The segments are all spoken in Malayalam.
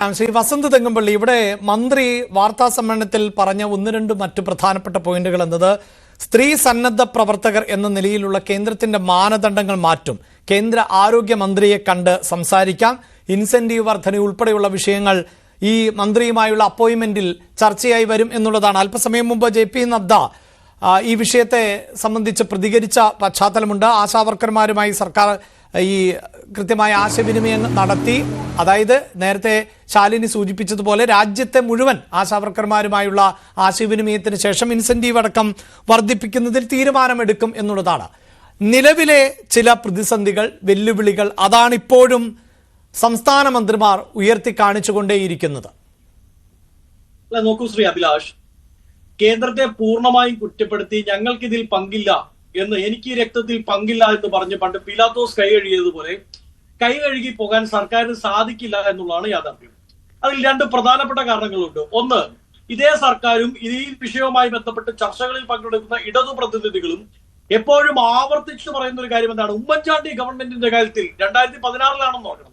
ശ്രീ വസന്ത് തെങ്ങമ്പള്ളി, ഇവിടെ മന്ത്രി വാർത്താ സമ്മേളനത്തിൽ പറഞ്ഞ ഒന്ന് രണ്ട് മറ്റു പ്രധാനപ്പെട്ട പോയിന്റുകൾ എന്നത് സ്ത്രീ സന്നദ്ധ പ്രവർത്തകർ എന്ന നിലയിലുള്ള കേന്ദ്രത്തിന്റെ മാനദണ്ഡങ്ങൾ മാറ്റും, കേന്ദ്ര ആരോഗ്യമന്ത്രിയെ കണ്ട് സംസാരിക്കാം, ഇൻസെന്റീവ് വർധന ഉൾപ്പെടെയുള്ള വിഷയങ്ങൾ ഈ മന്ത്രിയുമായുള്ള അപ്പോയിന്റ്മെന്റിൽ ചർച്ചയായി വരും എന്നുള്ളതാണ്. അല്പസമയം മുമ്പ് JP നദ്ദ ഈ വിഷയത്തെ സംബന്ധിച്ച് പ്രതികരിച്ച പശ്ചാത്തലമുണ്ട്. ആശാവർക്കർമാരുമായി സർക്കാർ ഈ കൃത്യമായ ആശയവിനിമയം നടത്തി. അതായത് നേരത്തെ ശാലിനി സൂചിപ്പിച്ചതുപോലെ രാജ്യത്തെ മുഴുവൻ ആശാവർക്കർമാരുമായുള്ള ആശയവിനിമയത്തിന് ശേഷം ഇൻസെന്റീവ് അടക്കം വർദ്ധിപ്പിക്കുന്നതിൽ തീരുമാനമെടുക്കും എന്നുള്ളതാണ്. നിലവിലെ ചില പ്രതിസന്ധികൾ, വെല്ലുവിളികൾ അതാണിപ്പോഴും സംസ്ഥാന മന്ത്രിമാർ ഉയർത്തി കാണിച്ചുകൊണ്ടേയിരിക്കുന്നത്. നോക്കൂ ശ്രീ അഭിലാഷ്, കേന്ദ്രത്തെ പൂർണ്ണമായും കുറ്റപ്പെടുത്തി ഞങ്ങൾക്കിതിൽ പങ്കില്ല എന്ന്, എനിക്ക് ഈ രക്തത്തിൽ പങ്കില്ല എന്ന് പറഞ്ഞ് പണ്ട് പിലാത്തോസ് കൈ കഴുകിയതുപോലെ കൈ കഴുകി പോകാൻ സർക്കാരിന് സാധിക്കില്ല എന്നുള്ളതാണ് യാഥാർത്ഥ്യം. അതിൽ രണ്ട് പ്രധാനപ്പെട്ട കാരണങ്ങളുണ്ട്. ഒന്ന്, ഇതേ സർക്കാരും ഈ വിഷയവുമായി ബന്ധപ്പെട്ട് ചർച്ചകളിൽ പങ്കെടുക്കുന്ന ഇടതു പ്രതിനിധികളും എപ്പോഴും ആവർത്തിച്ചു പറയുന്ന ഒരു കാര്യം എന്താണ്? ഉമ്മൻചാണ്ടി ഗവൺമെന്റിന്റെ കാര്യത്തിൽ 2016 നോക്കണം,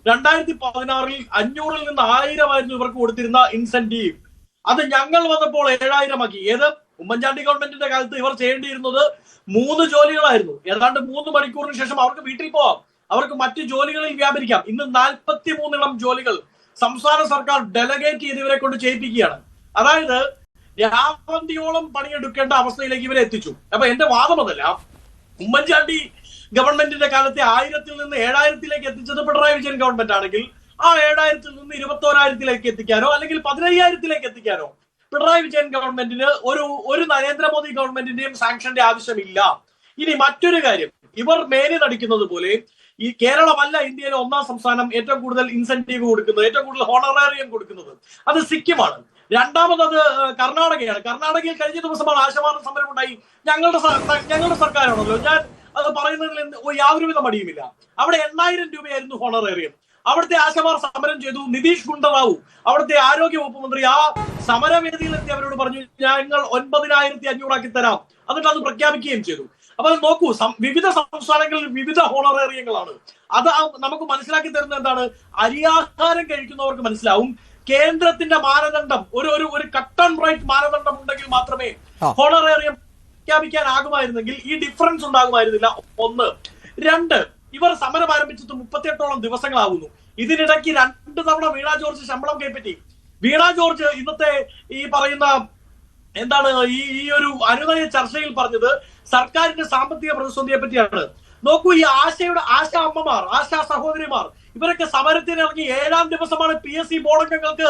2016 500-ൽ നിന്ന് 1000 ആയിരുന്നു ഇവർക്ക് കൊടുത്തിരുന്ന ഇൻസെന്റീവ്. അത് ഞങ്ങൾ വന്നപ്പോൾ 7000 ആക്കി. ഏത് ഉമ്മൻചാണ്ടി ഗവൺമെന്റിന്റെ കാലത്ത് ഇവർ ചെയ്യേണ്ടിയിരുന്നത് 3 ജോലികളായിരുന്നു. ഏതാണ്ട് 3 മണിക്കൂറിന് ശേഷം അവർക്ക് വീട്ടിൽ പോവാം, അവർക്ക് മറ്റു ജോലികളിൽ വ്യാപരിക്കാം. ഇന്ന് 43 ജോലികൾ സംസ്ഥാന സർക്കാർ ഡെലഗേറ്റ് ചെയ്ത് ഇവരെ കൊണ്ട് ചെയ്യിപ്പിക്കുകയാണ്. അതായത് രാവന്തിയോളം പണിയെടുക്കേണ്ട അവസ്ഥയിലേക്ക് ഇവരെ എത്തിച്ചു. അപ്പൊ എന്റെ വാദം അതല്ല, ഉമ്മൻചാണ്ടി ഗവൺമെന്റിന്റെ കാലത്തെ 1000-ൽ നിന്ന് 7000-ലേക്ക് എത്തിച്ചത് പിണറായി വിജയൻ ഗവൺമെന്റ് ആണെങ്കിൽ ആ 7000-ൽ നിന്ന് 21,000-ലേക്ക് എത്തിക്കാനോ അല്ലെങ്കിൽ 15,000-ലേക്ക് എത്തിക്കാനോ പിണറായി വിജയൻ ഗവൺമെന്റിന് ഒരു നരേന്ദ്രമോദി ഗവൺമെന്റിന്റെയും സാങ്ഷന്റെ ആവശ്യമില്ല. ഇനി മറ്റൊരു കാര്യം, ഇവർ മേനി നടിക്കുന്നത് പോലെ ഈ കേരളമല്ല ഇന്ത്യയിലെ 1ാം സംസ്ഥാനം ഏറ്റവും കൂടുതൽ ഇൻസെന്റീവ് കൊടുക്കുന്നത്, ഏറ്റവും കൂടുതൽ ഹോണറേറിയം കൊടുക്കുന്നത്. അത് സിക്കിമാണ്. രണ്ടാമത് കർണാടകയാണ്. കർണാടകയിൽ കഴിഞ്ഞ ദിവസമാണ് ആശമാർ സമരം ഉണ്ടായി. ഞങ്ങളുടെ സർക്കാരാണല്ലോ, ഞാൻ അത് പറയുന്നതിൽ യാതൊരുവിധ മടിയുമില്ല. അവിടെ 8,000 രൂപയായിരുന്നു ഹോണറേറിയം. അവിടുത്തെ ആശമാർ സമരം ചെയ്തു. നിതീഷ് ഗുണ്ടറാവു, അവിടുത്തെ ആരോഗ്യ വകുപ്പ് മന്ത്രി, ആ സമരവേദിയിലെത്തി അവരോട് പറഞ്ഞു, ഞങ്ങൾ 9,500 ആക്കി തരാം. എന്നിട്ട് അത് പ്രഖ്യാപിക്കുകയും ചെയ്തു. അപ്പൊ നോക്കൂ, വിവിധ സംസ്ഥാനങ്ങളിൽ വിവിധ ഹോണറേറിയങ്ങളാണ്. അത് നമുക്ക് മനസ്സിലാക്കി തരുന്നത് എന്താണ്? അരിയാഹാരം കഴിക്കുന്നവർക്ക് മനസ്സിലാവും. കേന്ദ്രത്തിന്റെ മാനദണ്ഡം ഒരു കട്ട് ആൻഡ് റൈറ്റ് മാനദണ്ഡം ഉണ്ടെങ്കിൽ മാത്രമേ ഹോണറേറിയം പ്രഖ്യാപിക്കാനാകുമായിരുന്നെങ്കിൽ ഈ ഡിഫറൻസ് ഉണ്ടാകുമായിരുന്നില്ല. 1. 2, ഇവർ സമരം ആരംഭിച്ചിട്ട് 38ഓളം ദിവസങ്ങളാവുന്നു. ഇതിനിടയ്ക്ക് 2 തവണ വീണ ജോർജ് ശമ്പളം കൈപ്പറ്റി. വീണ ജോർജ് ഇന്നത്തെ ഈ പറയുന്ന എന്താണ് ഈ ഒരു അനുനയ ചർച്ചയിൽ പറഞ്ഞത് സർക്കാരിന്റെ സാമ്പത്തിക പ്രതിസന്ധിയെ പറ്റിയാണ്. നോക്കൂ, ഈ ആശാ അമ്മമാർ, ആശാ സഹോദരിമാർ, ഇവരൊക്കെ സമരത്തിനിറങ്ങി 7ാം ദിവസമാണ് PSC ബോർഡ് അംഗങ്ങൾക്ക്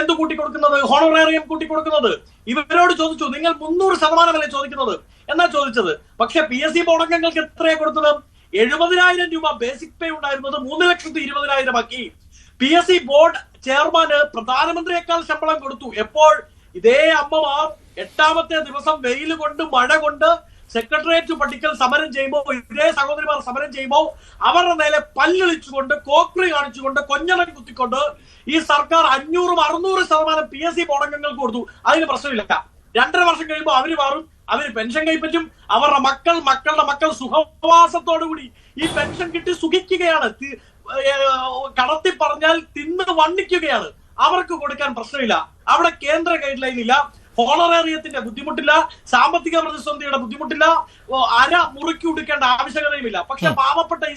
എന്ത് കൂട്ടിക്കൊടുക്കുന്നത്? ഹോണറേറിയം കൂട്ടിക്കൊടുക്കുന്നത്. ഇവരോട് ചോദിച്ചു, നിങ്ങൾ 300% ചോദിക്കുന്നത് എന്നാ ചോദിച്ചത്. പക്ഷെ PSC ബോർഡ് അംഗങ്ങൾക്ക് എത്രയാണ് കൊടുത്തത്? 70,000 രൂപ ബേസിക് പേ ഉണ്ടായിരുന്നത് 3,20,000 ആക്കി. PSC ബോർഡ് ചെയർമാന് പ്രധാനമന്ത്രിയേക്കാൾ ശമ്പളം കൊടുത്തു. എപ്പോൾ? ഇതേ അമ്മമാർ 8ാമത്തെ ദിവസം വെയിൽ കൊണ്ട് മഴ കൊണ്ട് സെക്രട്ടേറിയറ്റ് പട്ടിക്കൽ സമരം ചെയ്യുമ്പോൾ, ഇതേ സഹോദരിമാർ സമരം ചെയ്യുമ്പോൾ അവരുടെ നേരെ പല്ലൊളിച്ചുകൊണ്ട്, കോക്രി കാണിച്ചുകൊണ്ട്, കൊഞ്ഞണം കുത്തിക്കൊണ്ട് ഈ സർക്കാർ 500-600% PSC ബോർഡ് അംഗങ്ങൾക്ക് കൊടുത്തു. അതിന് പ്രശ്നമില്ല. 2.5 വർഷം കഴിയുമ്പോൾ അവര് മാറും, അവര് പെൻഷൻ കൈപ്പറ്റും. അവരുടെ മക്കളുടെ മക്കൾ സുഖവാസത്തോടുകൂടി ഈ പെൻഷൻ കിട്ടി സുഖിക്കുകയാണ്. കടത്തി പറഞ്ഞാൽ തിന്ന് വണ്ണിക്കുകയാണ്. അവർക്ക് കൊടുക്കാൻ പ്രശ്നമില്ല. അവിടെ കേന്ദ്ര ഗൈഡ് ലൈൻ ഇല്ല, ഹോണറേറിയത്തിന്റെ ബുദ്ധിമുട്ടില്ല, സാമ്പത്തിക പ്രതിസന്ധിയുടെ ബുദ്ധിമുട്ടില്ല, അര മുറുക്കി ഉടുക്കേണ്ട ആവശ്യകതയുമില്ല. പക്ഷെ പാവപ്പെട്ട ഈ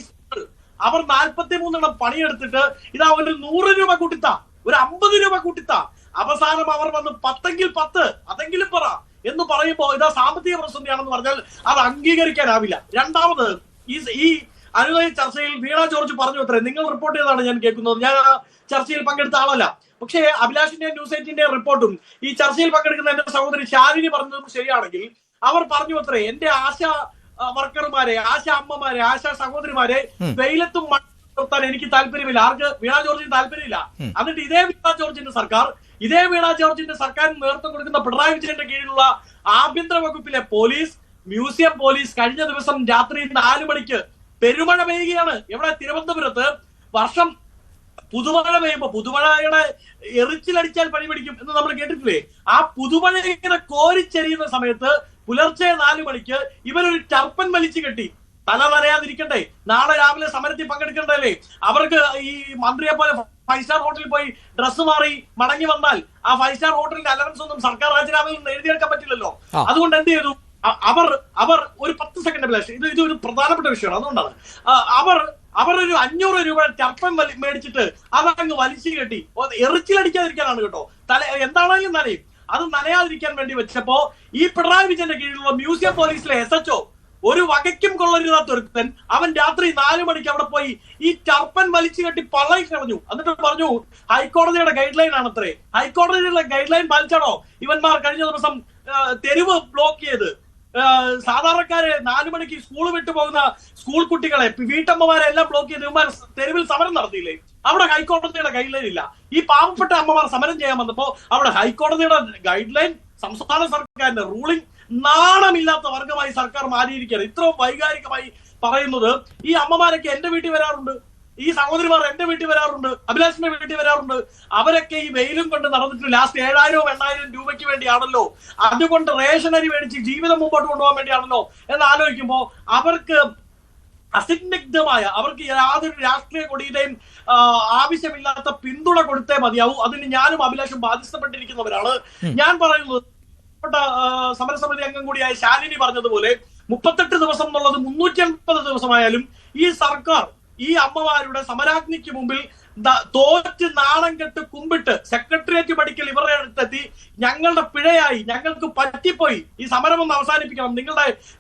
അവർ 43 പണിയെടുത്തിട്ട് ഇതാ ഒരു 100 രൂപ കൂട്ടിത്താ, ഒരു 50 രൂപ കൂട്ടിത്താ, അവസാനം അവർ വന്ന് 10-എങ്കിൽ 10 അതെങ്കിലും പറ എന്ന് പറയുമ്പോൾ ഇതാ സാമ്പത്തിക പ്രതിസന്ധിയാണെന്ന് പറഞ്ഞാൽ അത് അംഗീകരിക്കാനാവില്ല. രണ്ടാമത്, ഈ അനുനയ ചർച്ചയിൽ വീണ ജോർജ് പറഞ്ഞു അത്രേ, നിങ്ങൾ റിപ്പോർട്ട് ചെയ്തതാണ് ഞാൻ കേൾക്കുന്നത്, ഞാൻ ആ ചർച്ചയിൽ പങ്കെടുത്ത ആളല്ല. പക്ഷേ അഭിലാഷിന്റെ ന്യൂസ് 18 റിപ്പോർട്ടും ഈ ചർച്ചയിൽ പങ്കെടുക്കുന്ന എന്റെ സഹോദരി ശാലിനി പറഞ്ഞതും ശരിയാണെങ്കിൽ അവർ പറഞ്ഞു അത്രേ, എന്റെ ആശാ വർക്കർമാരെ, ആശാ അമ്മമാരെ, ആശാ സഹോദരിമാരെ വെയിലത്തും നിർത്താൻ എനിക്ക് താല്പര്യമില്ല. ആർക്ക്? വീണ ജോർജിന് താല്പര്യമില്ല. എന്നിട്ട് ഇതേ വീണ ജോർജിന്റെ സർക്കാരിന് നേതൃത്വം കൊടുക്കുന്ന പിണറായി വിജയന്റെ കീഴിലുള്ള ആഭ്യന്തര വകുപ്പിലെ പോലീസ്, മ്യൂസിയം പോലീസ് കഴിഞ്ഞ ദിവസം രാത്രി 4 മണിക്ക് പെരുമഴ പെയ്യുകയാണ്. എവിടെ? തിരുവനന്തപുരത്ത്. വർഷം പുതുമഴ പെയ്യുമ്പോ പുതുമഴയുടെ എറിച്ചിലടിച്ചാൽ പണി പിടിക്കും എന്ന് നമ്മൾ കേട്ടിട്ടില്ലേ? ആ പുതുമഴ ഇങ്ങനെ കോരിച്ചെരിയുന്ന സമയത്ത് പുലർച്ചെ 4 മണിക്ക് ഇവരൊരു ടർപ്പൻ വലിച്ചു കെട്ടി. തല നനയാതിരിക്കണ്ടേ? നാളെ രാവിലെ സമരത്തിൽ പങ്കെടുക്കണ്ടല്ലേ? അവർക്ക് ഈ മന്ത്രിയെ പോലെ 5 സ്റ്റാർ ഹോട്ടലിൽ പോയി ഡ്രസ്സ് മാറി മടങ്ങി വന്നാൽ ആ 5 സ്റ്റാർ ഹോട്ടലിന്റെ അലവൻസ് ഒന്നും സർക്കാർ രാജിനാമയിൽ നിന്ന് എഴുതിയെടുക്കാൻ പറ്റില്ലല്ലോ. അതുകൊണ്ട് എന്ത് ചെയ്തു? അവർ ഒരു 10 സെക്കൻഡ് അഭിലാഷ്, ഇത് ഒരു പ്രധാനപ്പെട്ട വിഷയമാണ്. അതുകൊണ്ടാണ് അവർ ഒരു 500 രൂപ ചർപ്പം മേടിച്ചിട്ട് അതങ്ങ് വലിച്ചു കെട്ടി എറിച്ചിലടിക്കാതിരിക്കാനാണ് കേട്ടോ. എന്താണെങ്കിലും നനയും. അത് നനയാതിരിക്കാൻ വേണ്ടി വെച്ചപ്പോ ഈ പിണറായി വിജയന്റെ കീഴിലുള്ള മ്യൂസിയം പോലീസിലെ SHO ഒരു വകയ്ക്കും കൊള്ളരുതാത്ത ഒരുത്തൻ അവൻ രാത്രി 4 മണിക്ക് അവിടെ പോയി ഈ ചർപ്പൻ വലിച്ചു കെട്ടി പള്ളയിൽ കളഞ്ഞു. എന്നിട്ട് പറഞ്ഞു ഹൈക്കോടതിയുടെ ഗൈഡ് ലൈൻ ആണത്രേ. ഹൈക്കോടതിയുടെ ഗൈഡ് ലൈൻ പാലിച്ചാണോ ഇവന്മാർ കഴിഞ്ഞ ദിവസം തെരുവ് ബ്ലോക്ക് ചെയ്ത് സാധാരണക്കാരെ 4 മണിക്ക് സ്കൂൾ വിട്ടു പോകുന്ന സ്കൂൾ കുട്ടികളെ വീട്ടമ്മമാരെ എല്ലാം ബ്ലോക്ക് ചെയ്ത് ഇവന്മാർ തെരുവിൽ സമരം നടത്തിയില്ലേ? അവിടെ ഹൈക്കോടതിയുടെ ഗൈഡ് ലൈൻ ഇല്ല. ഈ പാവപ്പെട്ട അമ്മമാർ സമരം ചെയ്യാൻ വന്നപ്പോ അവിടെ ഹൈക്കോടതിയുടെ ഗൈഡ് ലൈൻ, സംസ്ഥാന സർക്കാരിന്റെ റൂളിംഗ്, നാണമില്ലാത്ത വർഗമായി സർക്കാർ മാറിയിരിക്കുകയാണ്. ഇത്രയും വൈകാരികമായി പറയുന്നത് ഈ അമ്മമാരൊക്കെ എന്റെ വീട്ടിൽ വരാറുണ്ട്, ഈ സഹോദരിമാർ എന്റെ വീട്ടിൽ വരാറുണ്ട്, അഭിലാഷിന്റെ വീട്ടിൽ വരാറുണ്ട്. അവരൊക്കെ ഈ വെയിലും കൊണ്ട് നടന്നിട്ട് ലാസ്റ്റ് 7,000-8,000 രൂപയ്ക്ക് വേണ്ടിയാണല്ലോ, അതുകൊണ്ട് റേഷൻ അരി മേടിച്ച് ജീവിതം മുമ്പോട്ട് കൊണ്ടുപോകാൻ വേണ്ടിയാണല്ലോ എന്ന് ആലോചിക്കുമ്പോ അവർക്ക് അസന്നിഗ്ധമായ, അവർക്ക് യാതൊരു രാഷ്ട്രീയ കൊടിയുടെയും ആവശ്യമില്ലാത്ത പിന്തുണ കൊടുത്തേ മതിയാവൂ. അതിന് ഞാനും അഭിലാഷും ബാധിക്കപ്പെട്ടിരിക്കുന്നവരാണ്. ഞാൻ പറയുന്നത് സമരസമിതി അംഗം കൂടിയായ ശാലിനി പറഞ്ഞതുപോലെ 38 ദിവസം എന്നുള്ളത് 380 ദിവസമായാലും ഈ സർക്കാർ ഈ അമ്മമാരുടെ സമരാഗ്നിക്ക് മുമ്പിൽ തോറ്റ് നാണം കെട്ട് കുമ്പിട്ട് സെക്രട്ടേറിയറ്റ് പഠിക്കൽ ഇവരുടെ അടുത്തെത്തി ഞങ്ങളുടെ പിഴയായി, ഞങ്ങൾക്ക് പറ്റിപ്പോയി, ഈ സമരം ഒന്ന് അവസാനിപ്പിക്കണം,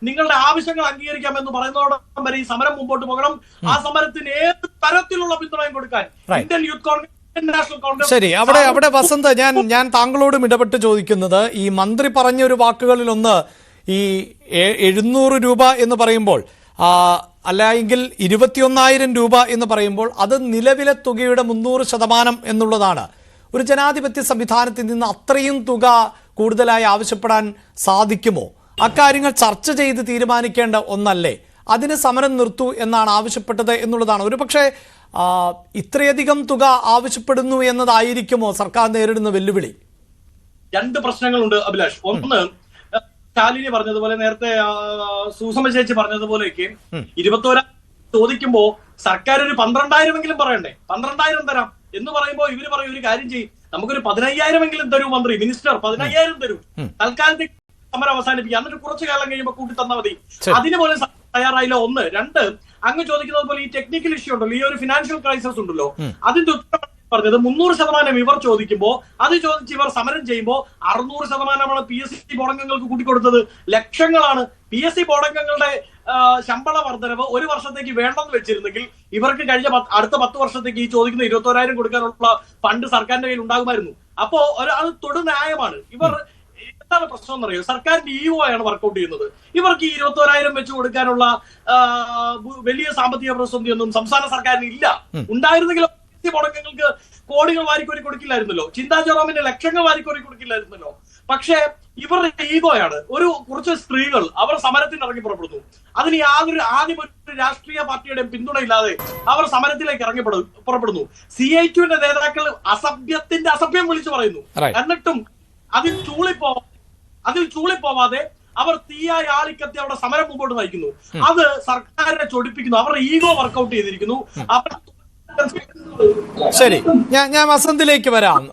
നിങ്ങളുടെ ആവശ്യങ്ങൾ അംഗീകരിക്കാം എന്ന് പറയുന്നതോടൊപ്പം വരെ ഈ സമരം മുമ്പോട്ട് പോകണം. ആ സമരത്തിന് ഏത് തരത്തിലുള്ള പിന്തുണയും കൊടുക്കാൻ ഇന്ത്യൻ യൂത്ത് കോൺഗ്രസ്, ശരി, അവിടെ വസന്ത്, ഞാൻ താങ്കളോടും ഇടപെട്ട് ചോദിക്കുന്നത്, ഈ മന്ത്രി പറഞ്ഞ ഒരു വാക്കുകളിലൊന്ന് ഈ 700 രൂപ എന്ന് പറയുമ്പോൾ അല്ലെങ്കിൽ 21,000 രൂപ എന്ന് പറയുമ്പോൾ അത് നിലവിലെ തുകയുടെ 300% എന്നുള്ളതാണ്. ഒരു ജനാധിപത്യ സംവിധാനത്തിൽ നിന്ന് അത്രയും തുക കൂടുതലായി ആവശ്യപ്പെടാൻ സാധിക്കുമോ? അക്കാര്യങ്ങൾ ചർച്ച ചെയ്ത് തീരുമാനിക്കേണ്ട ഒന്നല്ലേ? അതിന് സമരം നിർത്തൂ എന്നാണ് ആവശ്യപ്പെട്ടത് എന്നുള്ളതാണ്. ഒരുപക്ഷെ ഇത്രയധികം തുക ആവശ്യപ്പെടുന്നു എന്നതായിരിക്കുമോ സർക്കാർ നേരിടുന്ന വെല്ലുവിളി? 2 പ്രശ്നങ്ങളുണ്ട് അഭിലാഷ്. ഒന്ന്, ശാലിനി പറഞ്ഞതുപോലെ, നേരത്തെ സുസമ ചേച്ചി പറഞ്ഞതുപോലെയൊക്കെ 21,000 ചോദിക്കുമ്പോ സർക്കാർ ഒരു 12,000 പറയണ്ടേ? 12,000 തരാം എന്ന് പറയുമ്പോ ഇവര് പറയും ഒരു കാര്യം ചെയ്യും, നമുക്കൊരു 15,000 തരൂ മന്ത്രി, മിനിസ്റ്റർ 15,000 തരൂ, തൽക്കാലത്തേക്ക് സമരം അവസാനിപ്പിക്കുക, എന്നിട്ട് കുറച്ചു കാലം കഴിയുമ്പോൾ കൂട്ടി തന്നാൽ മതി. അതിന് പോലും തയ്യാറായില്ല. 1. 2, അങ്ങ് ചോദിക്കുന്നത് പോലെ ഈ ടെക്നിക്കൽ ഇഷ്യൂ ഉണ്ടല്ലോ, ഈ ഒരു ഫിനാൻഷ്യൽ ക്രൈസിസ് ഉണ്ടല്ലോ, അതിന്റെ ഉത്തരം പറഞ്ഞത് 300% ഇവർ ചോദിക്കുമ്പോ അത് ചോദിച്ച് ഇവർ സമരം ചെയ്യുമ്പോൾ 600%മാണ് PSC ബോർഡംഗങ്ങൾക്ക് കൂട്ടിക്കൊടുത്തത്. ലക്ഷങ്ങളാണ്. PSC ബോർഡംഗങ്ങളുടെ ശമ്പള വർധനവ് ഒരു വർഷത്തേക്ക് വേണ്ടെന്ന് വെച്ചിരുന്നെങ്കിൽ ഇവർക്ക് കഴിഞ്ഞ അടുത്ത 10 വർഷത്തേക്ക് ഈ ചോദിക്കുന്ന 21,000 കൊടുക്കാനുള്ള ഫണ്ട് സർക്കാരിന്റെ കയ്യിൽ ഉണ്ടാകുമായിരുന്നു. അപ്പോ അത് തൊടു ന്യായമാണ്. ഇവർ എന്താണ് പ്രശ്നം എന്നറിയോ? സർക്കാരിന്റെ EO ആണ് വർക്ക്ഔട്ട് ചെയ്യുന്നത്. ഇവർക്ക് ഈ 21,000 വെച്ച് കൊടുക്കാനുള്ള വലിയ സാമ്പത്തിക പ്രതിസന്ധിയൊന്നും സംസ്ഥാന സർക്കാരിന് ഇല്ല. ഉണ്ടായിരുന്നെങ്കിലും മുടക്കങ്ങൾക്ക് കോടികൾ വാരിക്കോരി കൊടുക്കില്ലായിരുന്നല്ലോ, ചിന്താ ജെറോമിന്റെ ലക്ഷങ്ങൾ വാരിക്കോരി കൊടുക്കില്ലായിരുന്നല്ലോ. പക്ഷേ ഇവരുടെ ഈഗോയാണ്. കുറച്ച് സ്ത്രീകൾ അവർ സമരത്തിന് ഇറങ്ങി പുറപ്പെടുന്നു. അതിന് ആദ്യം ഒരു രാഷ്ട്രീയ പാർട്ടിയുടെയും പിന്തുണയില്ലാതെ അവർ സമരത്തിലേക്ക് പുറപ്പെടുന്നു. CITUവിന്റെ നേതാക്കൾ അസഭ്യം വിളിച്ചു പറയുന്നു. എന്നിട്ടും അതിൽ ചൂളിപ്പോവാതെ അവർ തീയായി ആളിക്കത്തി അവിടെ സമരം മുമ്പോട്ട് നയിക്കുന്നു. അത് സർക്കാരിനെ ചൊടിപ്പിക്കുന്നു. അവരുടെ ഈഗോ വർക്ക്ഔട്ട് ചെയ്തിരിക്കുന്നു. ശരി, ഞാൻ വസന്തിലേക്ക് വരാം.